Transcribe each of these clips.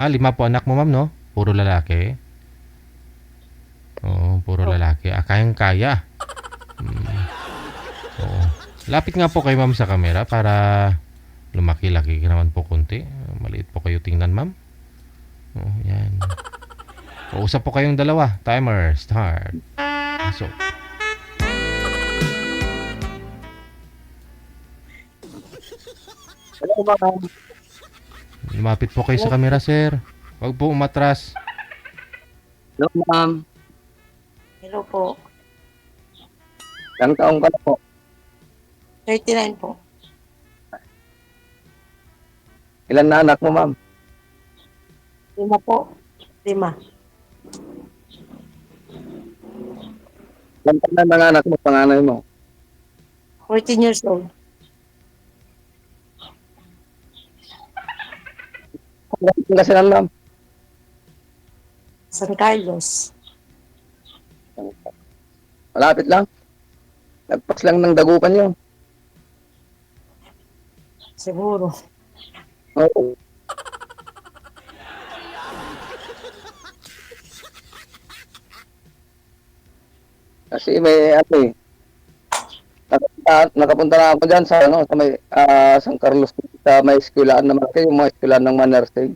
Lima po anak mo, ma'am, no? Puro lalaki? Oo, puro Oh, lalaki. Kayang-kaya. Oo. Lapit nga po kay ma'am sa camera para lumaki-laki ka naman po konti. Maliit po kayo tingnan, ma'am. Oo, yan. Uusap po kayong dalawa. Timer, start. So, hello, ma'am. lumapit po kayo sa camera, sir. Huwag po umatras. Hello, ma'am. Hello po. Ilang taong ka na po? 39 po. Ilan na anak mo, ma'am? 5 po. 5. Ilan taon na mga anak mo, panganay mo? 14 years old. Kung kasi lang, ma'am. San Carlos. Malapit lang. Nagpas lang ng dagupan yun. Siguro. Oo. Kasi may ano eh. Nakapunta na ako dyan sa ano, sa may San Carlos, sa may eskwelahan naman kayo, yung mga eskwelahan ng Manersay.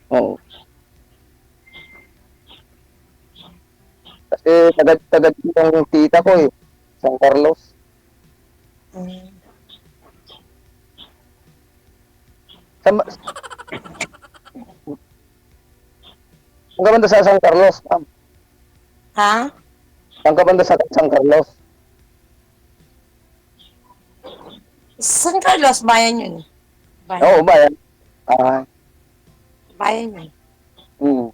Oo. Kasi tagad yung tita ko eh, San Carlos. Mm. Sa, saan ka banda sa San Carlos, ma'am? Ha? Saan ka banda sa San Carlos? San Carlos, bayan yun. Oo, Bayan. ba yan? Ah, Bayan yun. hmm.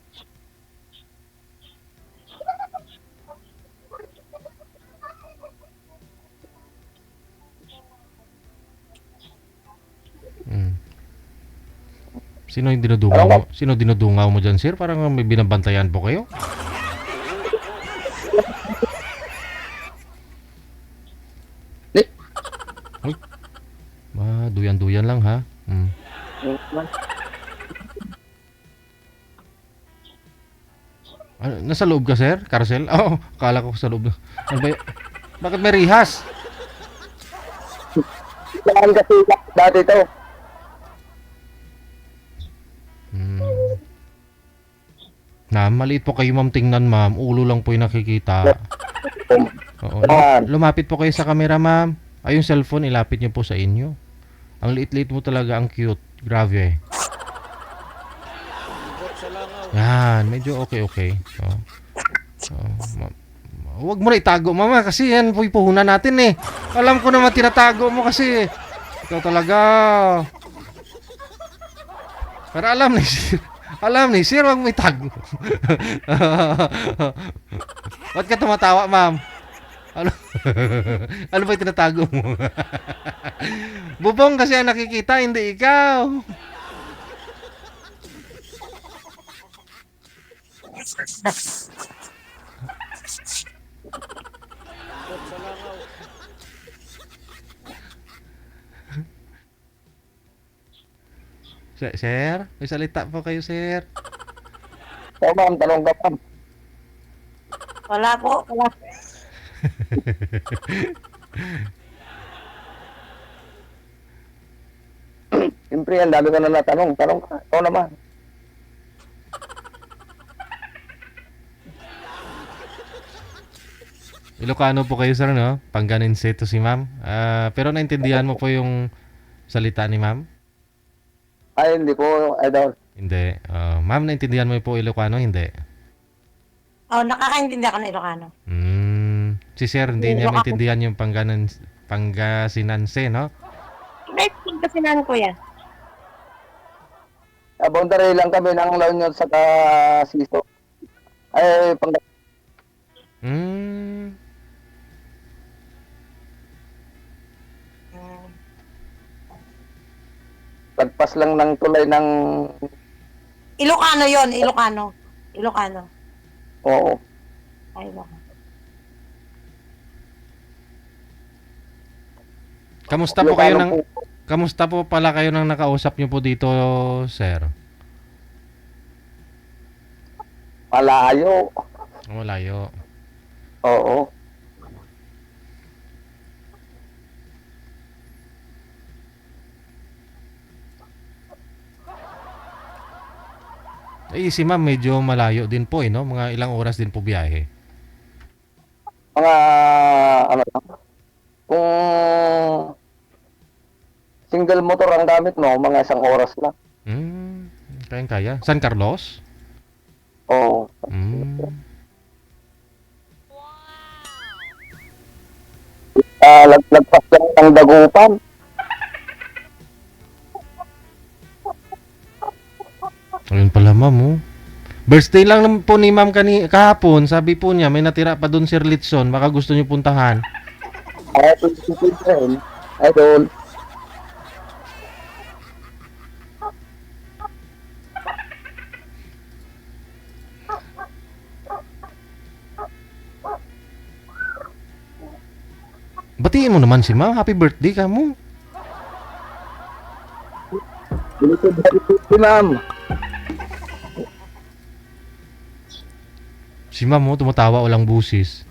Mm. Sino yung dinudungaw Ano mo? ka? Sino dinudungaw mo dyan, sir? Parang may binabantayan po kayo. Di, Uy, duyan-duyan lang, ha? Mm. Nasa loob ka, sir? Carousel? Oo, akala ko sa loob. Ano ba Bakit may rihas? saan kasi dati to? Hmm. Maliit po kayo, ma'am, tingnan, ma'am. Ulo lang po yung nakikita. Oo, Yan. lumapit po kayo sa camera, ma'am. Ay, yung cellphone, ilapit niyo po sa inyo. Ang liit-liit mo talaga, ang cute. Grabe. Yan, medyo okay. Oh. Ma- Huwag mo na itago, mama, kasi yan po yung puhunan natin eh. Alam ko naman tinatago mo kasi. Ikaw talaga. Pero alam ni sir. Alam ni sir, huwag mo itago. Ba't ka tumatawa, ma'am? Ano, ano ba yung tinatago mo? Bubong kasi ang nakikita, hindi ikaw. Sir, may salita po kayo, sir. So, ma'am, tanong ka, ma'am. Wala po. Wala. Siyempre, ang dami ko na natanong. Tanong ka. Ikaw naman. Ilocano po kayo, sir, no? Pangganense to si ma'am. Pero naintindihan mo po yung salita ni ma'am? Ay, hindi po, idol. Hindi. Ma'am, naintindihan mo po Ilocano? Hindi. Oh, nakakaintindi ako ng Ilocano. Si sir, hindi Yung niya Ilocano. maintindihan yung Pangasinanse, no? Naipin kasi nan ko yan. Boundary lang kami ng La Union sa Siso. Ay, pang Hmm. Mm. lagpas lang ng tulay ng, Ilocano yon, Ilocano. Ilocano. oo. Ay, Ilocano. Kamusta po kayo ng Kamusta po pala kayo nang nakausap niyo po dito, sir? Malayo. Malayo. Oo. Eh, si ma'am medyo malayo din po, no? Mga ilang oras din po biyahe. Mga, ano lang, kung single motor ang gamit mo, mga 1 oras lang. Kaya. San Carlos? Oo. Lagpas lang ng Dagupan. Ayun pala, ma'am, oh. Birthday lang naman po ni ma'am kahapon. Sabi po niya, may natira pa doon, Sir Litson. Baka gusto niyo puntahan. Ay, rin. Idol. Batiin mo naman si ma'am. Happy birthday ka mo. Si ma'am. Si ma'am, oh, tumatawa, walang busis.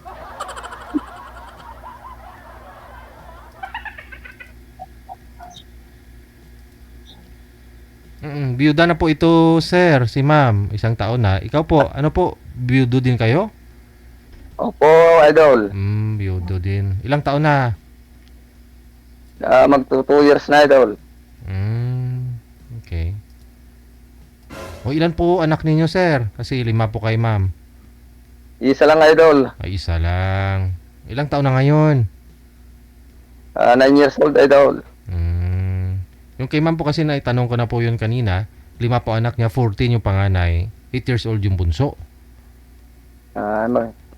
Biyuda na po ito, sir. Si ma'am, 1 taon na. Ikaw po, ano po? Biyudo din kayo? Opo, idol. Biyudo din. Ilang taon na? Magto 2 years na, idol. Okay. O ilan po anak ninyo, sir? Kasi 5 po kay ma'am. Isa lang, idol. Ay, 1 lang. Ilang taon na ngayon? 9 years old, idol. Yung kay ma'am po kasi naitanong ko na po yun kanina. 5 po anak niya, 14 yung panganay. 8 years old yung bunso.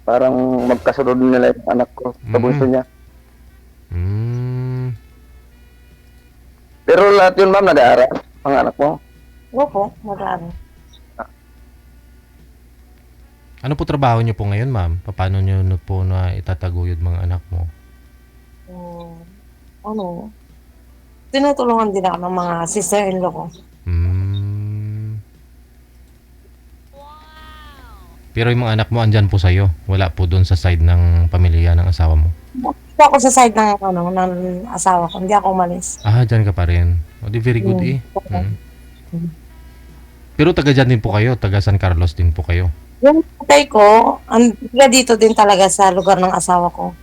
Parang magkasunod nila yung anak ko sa bunso niya. Pero lahat yun, ma'am, nag-aaral. Mga anak mo. Opo, mag-aaral. Ano po trabaho niyo po ngayon, ma'am? Paano niyo po na itataguyod mga anak mo? Tinutulungan din ako ng mga sister-in-law ko. Pero yung mga anak mo andyan po sa'yo? Wala po doon sa side ng pamilya ng asawa mo? Hindi ako sa side ng asawa ko. Hindi ako umalis. Dyan ka pa rin. O di very good eh. Pero taga dyan din po kayo? Taga San Carlos din po kayo? Yung tatay ko, dito din talaga sa lugar ng asawa ko.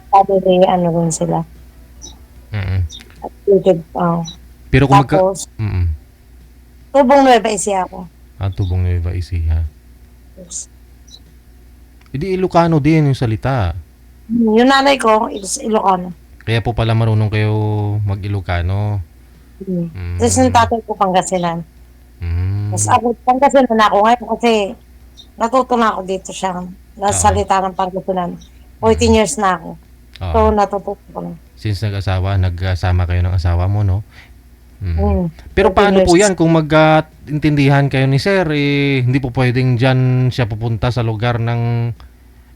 Family, rin sila. Pero kung Tapos, Tubong Nueva Ecija ako. Tubong Nueva Ecija. Hindi Ilocano din yung salita. Yung nanay ko is Ilocano. Kaya po pala marunong kayo mag-Ilocano. Tapos yung tatay ko Pangasinan. Tapos ako Pangasinan na ako ngayon kasi natuto na ako dito siya. Nasalita ng Pangasinan. 14 years na ako. So natututo ko na. Since nagsama kayo ng asawa mo, no? Pero paano po yan kung mag-intindihan kayo ni sir, hindi po pwedeng dyan siya pupunta sa lugar ng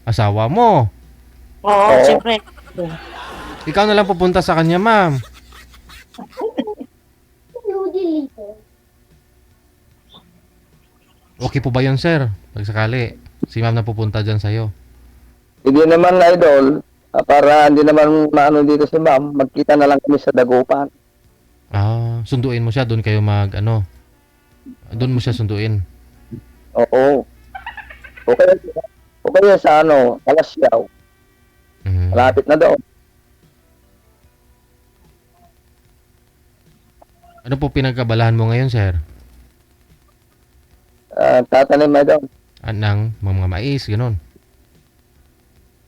asawa mo. Oo, siyempre. Ikaw na lang pupunta sa kanya, ma'am. Okay po ba yun, sir? Pag sakali, si ma'am na pupunta dyan sa'yo. Hindi naman, idol. Para hindi naman maano dito si ma'am, magkita na lang kami sa Dagupan. Sunduin mo siya, doon kayo doon mo siya sunduin. Oo. Okay sa Kalasyaw. Malapit na doon. Ano po pinagkabalahan mo ngayon, sir? Tatanim, idol. Ng mga mais, gano'n.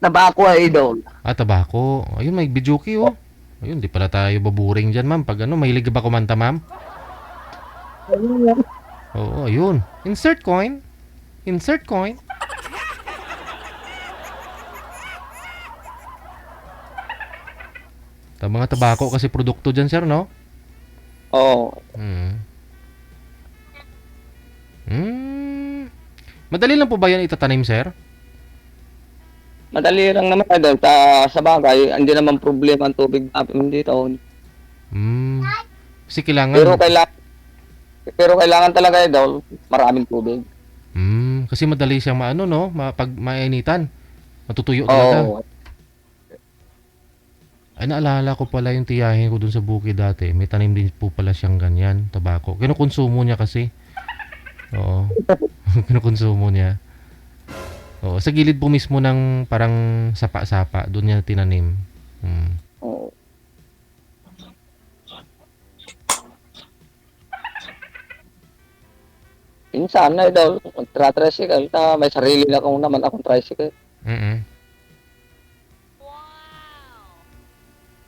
Tabako, idol. Tabako. Ayun, may bijuki, oh. Ayun, di pala tayo baburing dyan, ma'am. Pag mahilig ba kumanta, ma'am? Oo, ayun. Insert coin. Insert coin. Mga tabako kasi produkto dyan, sir, no? Oo. Madali lang po ba yan itatanim, sir? Madali lang naman, idol. Sa bagay, hindi naman problema ang tubig natin dito. Kasi kailangan, Pero kailangan talaga idol, maraming tubig. kasi madali siyang maano, no? Pag mainitan, matutuyo talaga. Oo. Ay, naalala ko pala yung tiyahin ko dun sa bukid dati. May tanim din po pala siyang ganyan, tabako. Kinukonsumo niya kasi. Oo. Kinukonsumo niya. Oo, sa gilid po mismo ng parang sapa-sapa, doon niya tinanim. Oo. Minsan na idol, magtra-tricycle na may sarili na akong tricycle. Mm-mm.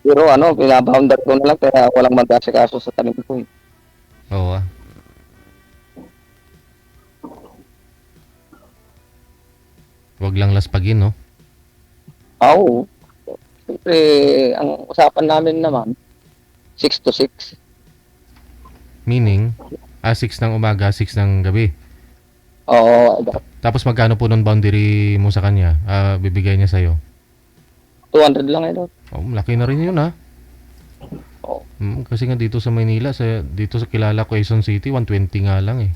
Pero binaboundary ko na lang kaya walang mag-asikaso sa tanim ko. Oo, ah. Wag lang laspagin, no? Oo. Siyempre, ang usapan namin naman, 6 to 6. Meaning, 6 ng umaga, 6 ng gabi. Oo, idol. Tapos magkano po nun boundary mo sa kanya? Bibigay niya sa'yo? 200 lang idol. Oh, laki na rin yun, ha? Oo. Kasi nga dito sa Maynila, dito sa kilala Quezon City, 120 nga lang eh.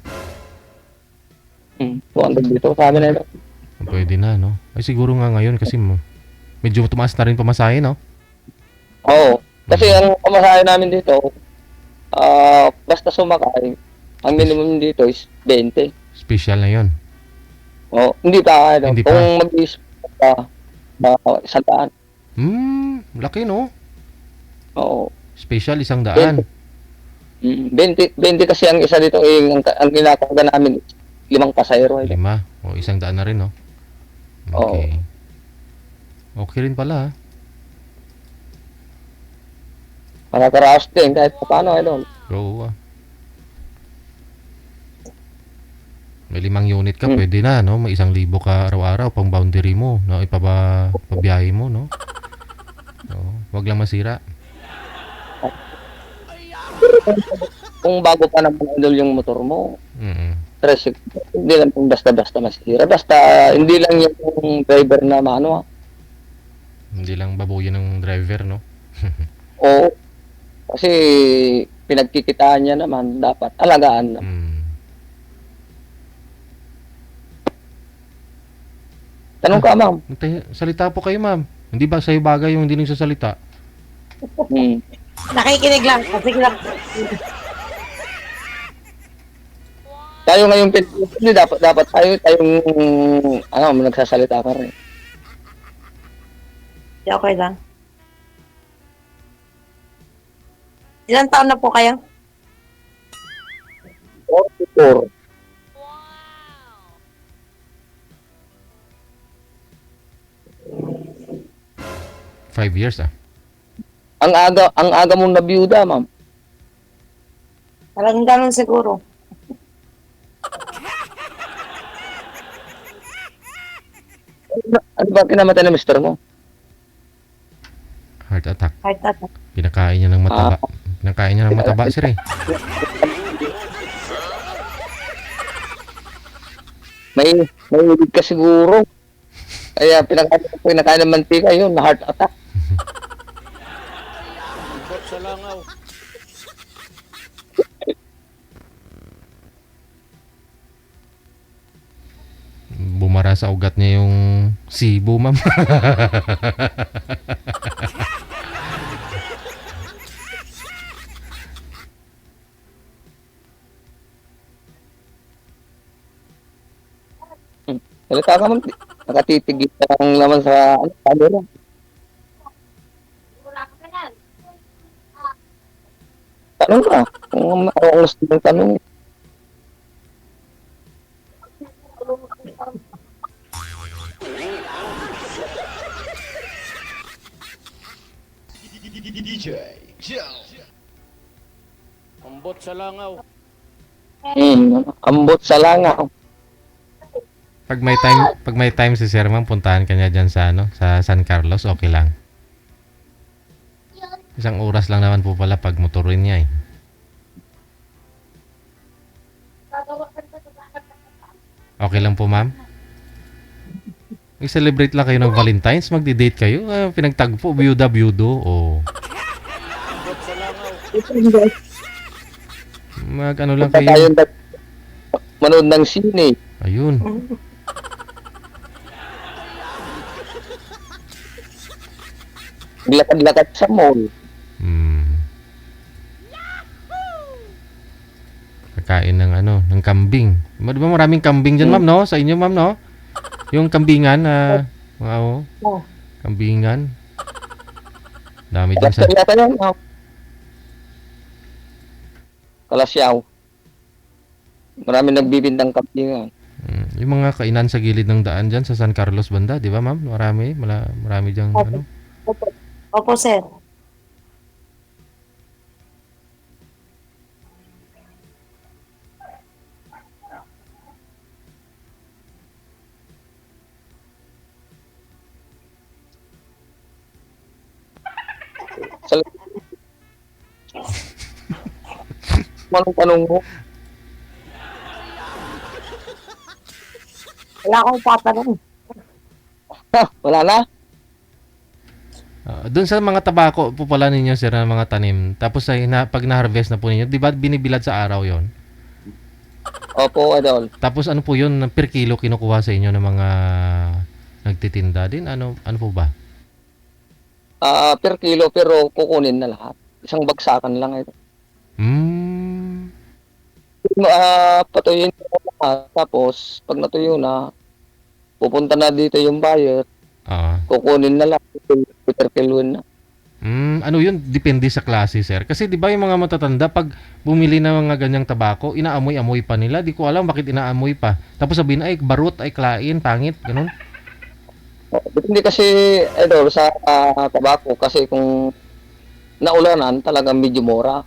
200 dito sa amin idol. Pwede na, no? Ay, siguro nga ngayon kasi medyo tumaas na rin pamasahe, no? Oo. Kasi ang pamasahe namin dito, basta sumakay, ang minimum dito is 20. Special na yon. Oo. Hindi pa idol. Hindi pa. Kung mag-isip ka, 100. Laki, no? Oo. Special, 100. 20 kasi ang isa dito, ang kinakarga namin, 5 pasahero. Idol. 5. O, 100 na rin, no? Okay. Okay rin pala, ha? Makakaraos din kahit paano, idol. Oo, ah. May 5 unit ka, pwede na, no? May 1,000 ka araw-araw pang boundary mo, no? Pabiyahe mo, no? Oo. Wag lang masira. Kung bago pa naman idol yung motor mo, tricycle, hindi lang kung basta-basta masira. Basta, hindi lang yung driver na maano. Hindi lang babuyan ng driver, no? O, kasi pinagkikitaan niya naman, dapat alagaan na. Tanong ka, ma'am. Salita po kayo, ma'am. Hindi ba sa'yo bagay yung hindi nagsasalita? Nakikinig lang. Sige lang. Tayo ngayon, hindi dapat tayong nagsasalita ka rin. Okay lang. Ilang taon na po kayo? 44. Wow. 5 years, ah. Ang aga mong nabiyuda, ma'am. Parang ganun siguro. Ano ba kinamatay ng mister mo? Heart attack. Heart attack. Pinakain niya ng mataba. Pinakain niya ng mataba, sir, eh. May ulit ka siguro. Kaya pinakain ng mantika yun, na heart attack. Sa langaw. Bumara sa ugat niya yung sibo, ma'am. Salita ka, ma'am. Nakatitigil ka lang naman sa camera. Tanong ka. Kung ano gusto mong tanong. DJ Jel. Ambot sa langaw. Ambot sa langaw. Pag may time si Sir, ma'am, puntahan ka niya dyan sa San Carlos, okay lang. 1 oras lang naman po pala pag motorin niya, eh. Okay lang po, ma'am? I-celebrate lang kayo ng Valentine's, magdi-date kayo, pinagtagpo, biyuda-biyudo, oh. Ambot sa langaw. Mag ano lang Punta tayo kayo. manood ng sine. Ayun. Lakad-lakad sa mall. Hmm. Kakain ng ano, ng kambing. Di ba maraming kambing dyan, ma'am, no? Sa inyo, ma'am, no? Yung kambingan, wow, Oh. kambingan. Dami dyan sa... Kalasyaw yata yan. Kalasyaw. Marami nagbibindang kapingan. Yung mga kainan sa gilid ng daan dyan sa San Carlos banda, di ba, ma'am? Marami dyan, Opo. ano? Opo. Opo, sir. Sa Anong tanong mo? Wala akong tatanong. Wala na? Doon sa mga tabako po pala ninyo, sir, na mga tanim. Tapos pag na-harvest na po ninyo, di ba binibilad sa araw yon? Opo, Idol. Tapos ano po yun, per kilo kinukuha sa inyo ng mga nagtitinda din? Ano po ba? Per kilo pero kukunin na lahat. Isang bagsakan lang ito. Patuyuin ko lahat. Tapos, pag natuyo na, pupunta na dito yung buyer, kukunin na lang. Per kilo na. Ano yun? Depende sa klase, sir. Kasi di ba yung mga matatanda, pag bumili ng mga ganyang tabako, inaamoy-amoy pa nila. Di ko alam bakit inaamoy pa. Tapos sabihin, ay, barut, ay, klain, pangit, ganun. Depende kasi, Idol, sa tabako. Kasi kung naulanan, talagang medyo mura.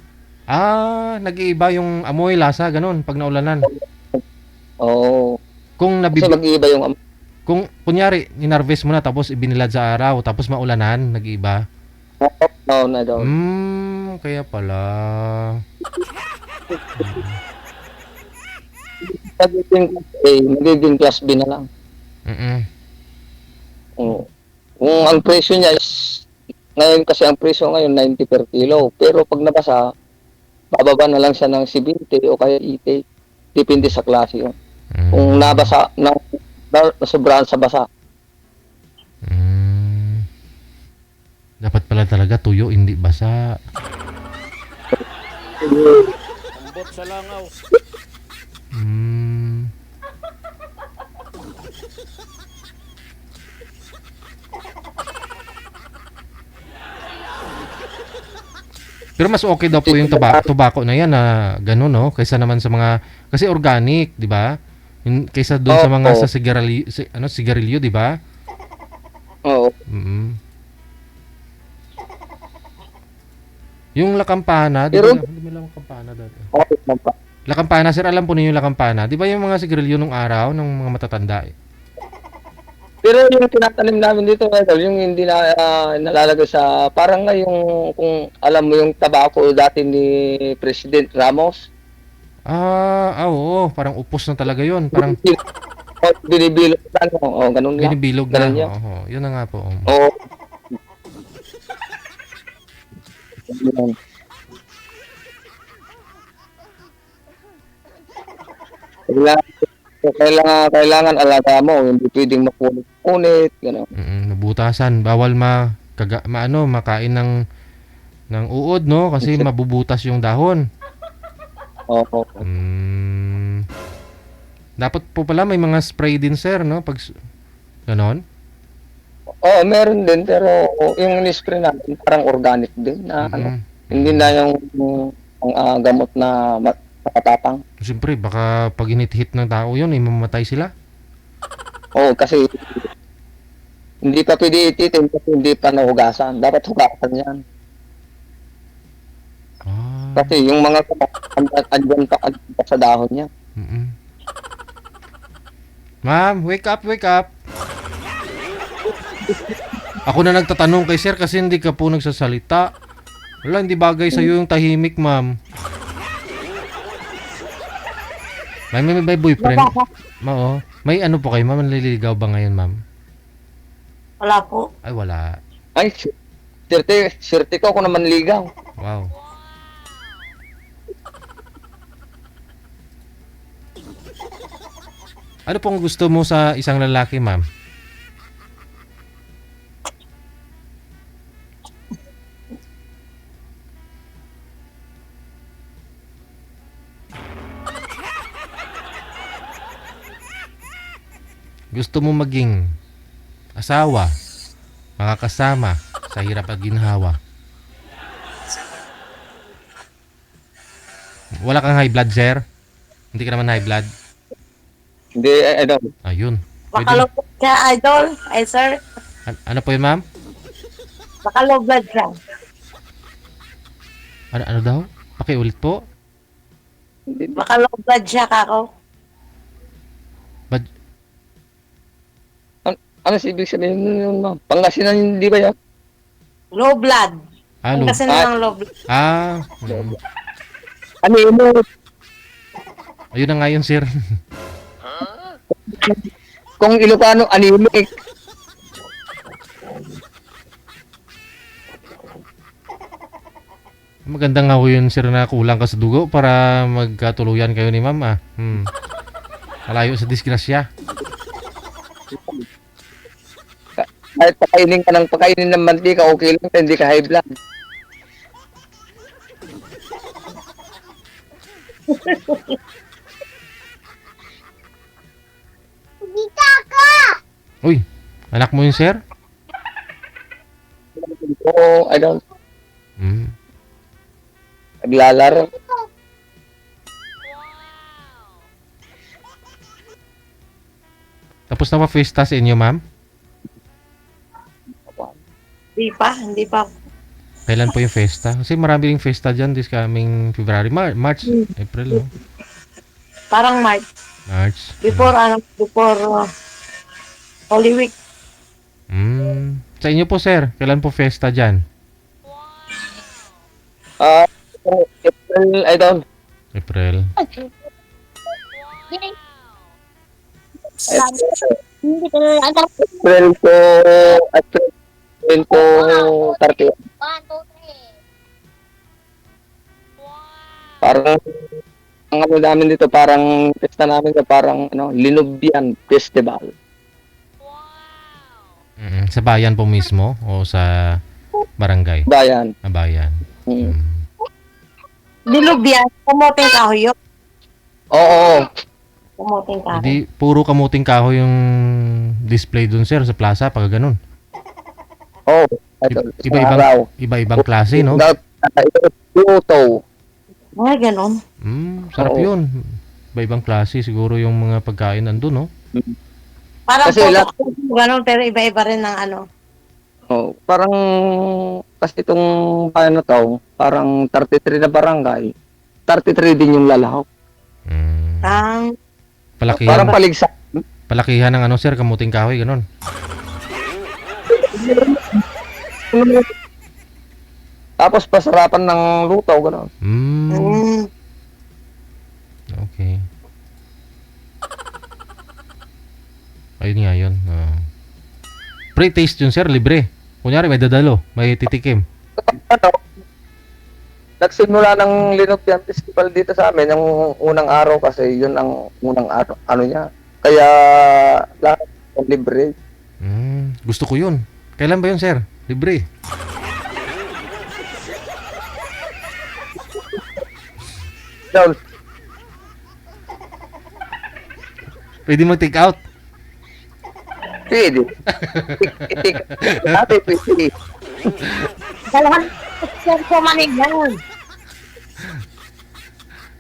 Nag-iiba yung amoy, lasa, ganun, pag naulanan. Oo. Kung Kasi mag-iiba yung Kung kunyari, inarvest mo na tapos ibinilad sa araw, tapos maulanan, nag-iiba. Oo, na daw. Kaya pala. Magiging class B na lang. Oo. Kung ang presyo niya is, ngayon kasi ang presyo ngayon 90 per kilo. Pero pag nabasa, bababa na lang siya ng 70 o kaya 80. Depende sa klase yun. Kung nabasa, nasobrahan sa basa. Dapat pala talaga tuyo, hindi basa. Ambot sa langaw. Pero mas okay daw po yung tobacco na yan na gano'n, no? Kaysa naman sa mga, kasi organic, di ba? Kaysa doon sa mga sa sigarilyo, di ba? Oo. Yung La Campana, di ba? Hindi mo lang Campana dati. La Campana, sir, alam po niyo yung La Campana. Di ba yung mga sigarilyo nung araw, ng mga matatanda eh? Pero yung tinatanim namin dito, Idol, yung hindi na nalalagay sa, parang nga yung, kung alam mo yung tabako dati ni President Ramos. Oo, parang upos na talaga yun. Parang Binibilog na, ganun lang. binibilog na. Ganun yan. Oo, yun na nga po. Oo. Kailangan alaga mo, hindi pwedeng mapunit, gano'n. Nabutasan, bawal makain ng uod, no? Kasi mabubutas yung dahon. Oo. Dapat po pala may mga spray din, sir, no? Pag ganon. Oo, meron din, pero yung spray natin parang organic din na hindi na yung gamot na makatapang. Siyempre, baka pag hinit-hit ng tao yun, mamatay sila. Oo, kasi hindi pa pwede ititin kasi hindi pa nahugasan. Dapat hugasan yan. Kasi yung mga andyan pa sa dahon niya. Ma'am, wake up, wake up. Ako na nagtatanong kay sir kasi hindi ka po nagsasalita. Wala, hindi bagay sa'yo yung tahimik, ma'am. May boyfriend? Oo. May ano po kayo, ma'am? Naliligaw ba ngayon, ma'am? Wala po. Ay, wala. Ay, sirte ko ako naman ligaw. Wow. Ano pong gusto mo sa isang lalaki, ma'am? Gusto mo maging asawa, makakasama sa hirap at ginhawa. Wala kang high blood, sir? Hindi ka naman high blood? Hindi, idol. Ayun. Baka Pwede. low blood siya, idol. Ay, sir. Ano po yun, ma'am? Baka low blood siya. Ano daw? Pakiulit po. Baka low blood siya, kako. Ano si ibig sabihin nun, ma'am? Pangasinan, hindi ba yan? Low blood. Halo. Kasi na ng low blood. Ano yun mo? Ayun na nga yun, sir. Kung Ilocano, anemic. Maganda nga ho yun, sir, na kulang ka sa dugo para magkatuluyan kayo ni ma'am, ah. Malayo sa disgrasya. Kahit pakainin ng mantika, okay lang, hindi ka high blood. Uy, anak mo yun, sir? Oo, idol. Hmm. Naglalaro. Tapos na ba fiesta sa inyo, ma'am? Hindi pa. Kailan po yung fiesta? Kasi marami ring fiesta dyan this coming February, March, April, no? Parang March. March. Before Holy Week. Sa inyo po, sir, kailan po fiesta dyan? April, idol. April. April to 30. Parang ang ano namin dito, parang pesta namin sa parang Linubian Festival. Sa bayan po mismo o sa barangay? Bayan. Bayan. Dilubian. Kumoting kahoy yun. Oo. Kumoting kahoy. Hindi, puro kamuting kahoy yung display dun, sir, sa plaza, pag ganun. Oo. Idol. Iba-ibang klase, no? Luto. Ay, ganon. Sarap Oo. yun. Iba-ibang klase siguro yung mga pagkain nandun, no? Parang Kasi ganon, pero iba-iba rin ng ano. Oh, parang kasi itong bayan na to, parang 33 na barangay. 33 din yung lalahok. Ang Palakihan, Parang paligsa. palakihan ng ano, sir, kamuting kahoy, ganun. Tapos pasarapan ng luto, gano'n. Okay. Ayun nga yun. Pre-taste yun, sir, libre. Kunyari, may dadalo, may titikim. Ano, nagsimula ng Linubian Festival dito sa amin yung unang araw kasi yun ang unang araw, ano niya. Kaya lahat libre. Gusto ko yun. Kailan ba yun, sir? Libre. Down. Pwede mo take out. Pwede. Ate, pwede. dalahan ko manigan.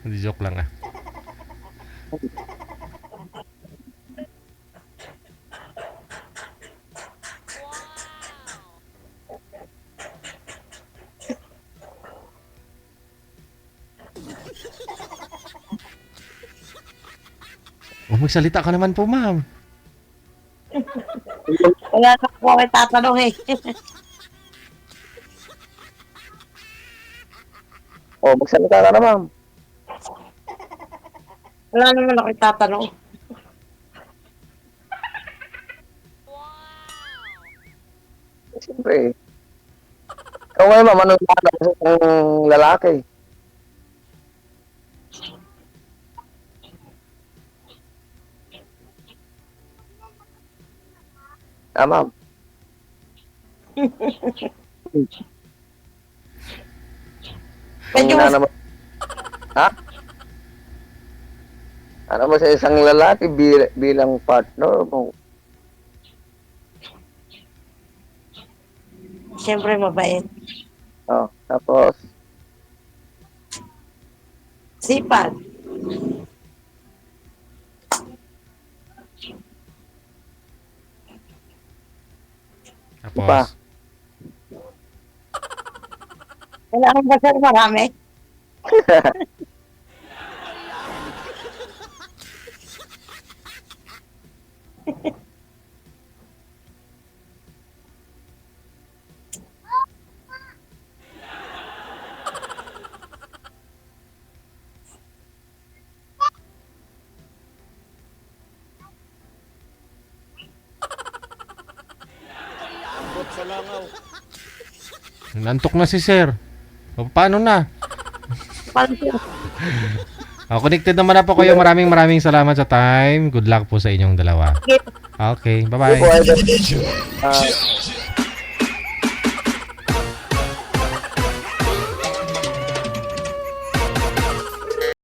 Hindi, joke lang, ah. Magsalita ka naman po, ma'am. Kaya ako ay tatanong eh. Magsalita ka na, ma'am. Wala naman ako tatanong. Siyempre. Ikaw ngayon, ma'am, anong lakas ng lalaki? Ma'am. Medyo Ang naman, ha? Ano mo sa isang lalaki bilang partner mo? siyempre mabait. Oh, tapos, Sipag. Tapos, Kailangan ba sir marami? Ambot sa langaw. nantok na si sir. O, paano na? Paano sir? Connected naman na po kayo. Maraming salamat sa time. Good luck po sa inyong dalawa. Okay, hindi bye-bye. po, idol.